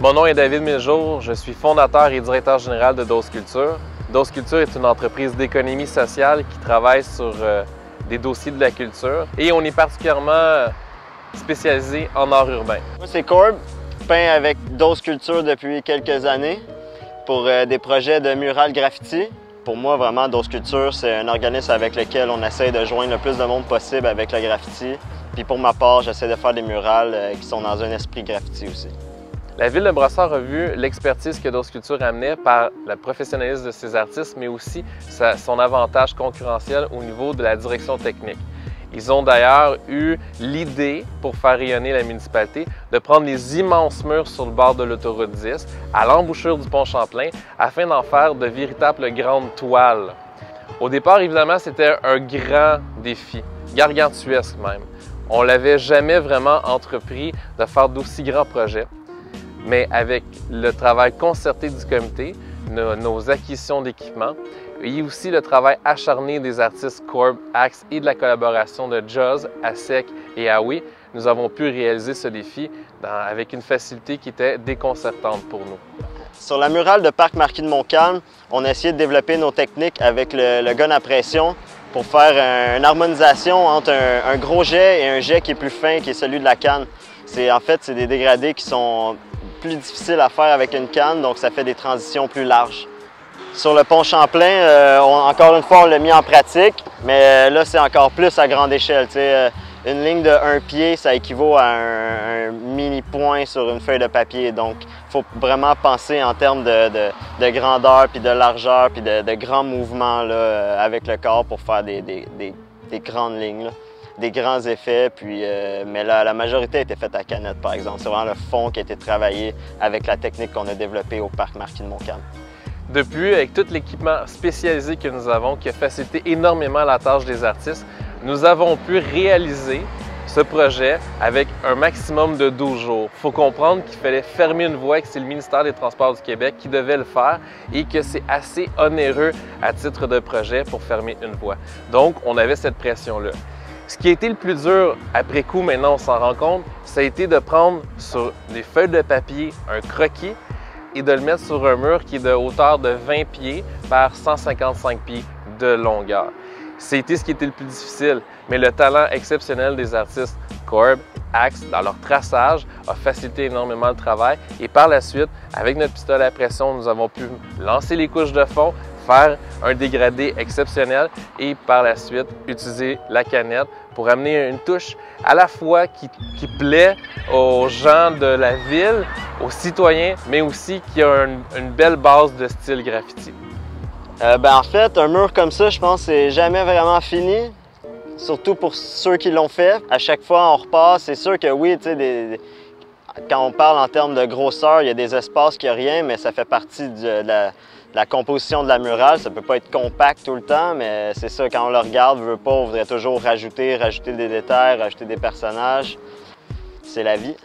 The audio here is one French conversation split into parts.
Mon nom est David Miljour, je suis fondateur et directeur général de Dose Culture. Dose Culture est une entreprise d'économie sociale qui travaille sur des dossiers de la culture et on est particulièrement spécialisé en art urbain. Moi, c'est Corb, peint avec Dose Culture depuis quelques années pour des projets de mural graffiti. Pour moi, vraiment, Dose Culture, c'est un organisme avec lequel on essaie de joindre le plus de monde possible avec le graffiti. Puis pour ma part, j'essaie de faire des murales qui sont dans un esprit graffiti aussi. La Ville de Brossard a vu l'expertise que Dose Culture amenait par le professionnalisme de ses artistes, mais aussi son avantage concurrentiel au niveau de la direction technique. Ils ont d'ailleurs eu l'idée, pour faire rayonner la municipalité, de prendre les immenses murs sur le bord de l'autoroute 10, à l'embouchure du pont Champlain, afin d'en faire de véritables grandes toiles. Au départ, évidemment, c'était un grand défi, gargantuesque même. On ne l'avait jamais vraiment entrepris de faire d'aussi grands projets. Mais avec le travail concerté du comité, nos acquisitions d'équipements et aussi le travail acharné des artistes Corb, Axe et de la collaboration de Jaws, ASEC et AOI, nous avons pu réaliser ce défi avec une facilité qui était déconcertante pour nous. Sur la murale de Parc Marquis de Montcalm, on a essayé de développer nos techniques avec le gun à pression pour faire une harmonisation entre un gros jet et un jet qui est plus fin, qui est celui de la canne. En fait, c'est des dégradés qui sont plus difficiles à faire avec une canne, donc ça fait des transitions plus larges. Sur le pont Champlain, encore une fois, on l'a mis en pratique, mais là, c'est encore plus à grande échelle. Une ligne de 1 pied, ça équivaut à un mini-point sur une feuille de papier. Donc, il faut vraiment penser en termes de grandeur, puis de largeur, puis de grands mouvements là, avec le corps pour faire des grandes lignes, là, des grands effets. Mais la majorité a été faite à canette, par exemple. C'est vraiment le fond qui a été travaillé avec la technique qu'on a développée au Parc Marquis de Montcalm. Depuis, avec tout l'équipement spécialisé que nous avons, qui a facilité énormément la tâche des artistes, nous avons pu réaliser ce projet avec un maximum de 12 jours. Il faut comprendre qu'il fallait fermer une voie et que c'est le ministère des Transports du Québec qui devait le faire et que c'est assez onéreux à titre de projet pour fermer une voie. Donc, on avait cette pression-là. Ce qui a été le plus dur après coup, maintenant on s'en rend compte, ça a été de prendre sur des feuilles de papier un croquis et de le mettre sur un mur qui est de hauteur de 20 pieds par 155 pieds de longueur. C'était ce qui était le plus difficile, mais le talent exceptionnel des artistes Corb, Axe, dans leur traçage, a facilité énormément le travail. Et par la suite, avec notre pistolet à pression, nous avons pu lancer les couches de fond, faire un dégradé exceptionnel et par la suite, utiliser la canette pour amener une touche à la fois qui plaît aux gens de la ville, aux citoyens, mais aussi qui a une belle base de style graffiti. En fait, un mur comme ça, je pense que c'est jamais vraiment fini, surtout pour ceux qui l'ont fait. À chaque fois, on repart. C'est sûr que oui, quand on parle en termes de grosseur, il y a des espaces qui n'ont rien, mais ça fait partie de la composition de la murale. Ça ne peut pas être compact tout le temps, mais c'est ça, quand on le regarde, on voudrait toujours rajouter des détails, rajouter des personnages. C'est la vie.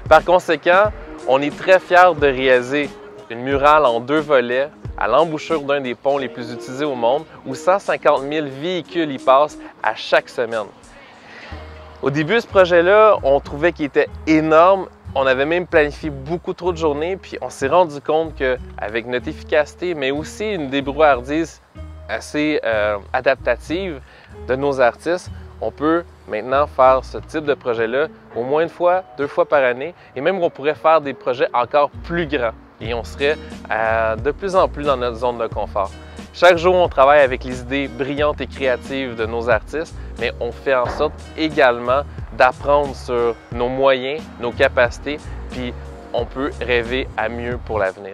Par conséquent, on est très fiers de réaliser une murale en 2 volets à l'embouchure d'un des ponts les plus utilisés au monde, où 150 000 véhicules y passent à chaque semaine. Au début, ce projet-là, on trouvait qu'il était énorme. On avait même planifié beaucoup trop de journées, puis on s'est rendu compte qu'avec notre efficacité, mais aussi une débrouillardise assez adaptative de nos artistes, on peut maintenant faire ce type de projet-là au moins 1 fois, 2 fois par année, et même on pourrait faire des projets encore plus grands. Et on serait de plus en plus dans notre zone de confort. Chaque jour, on travaille avec les idées brillantes et créatives de nos artistes, mais on fait en sorte également d'apprendre sur nos moyens, nos capacités, puis on peut rêver à mieux pour l'avenir.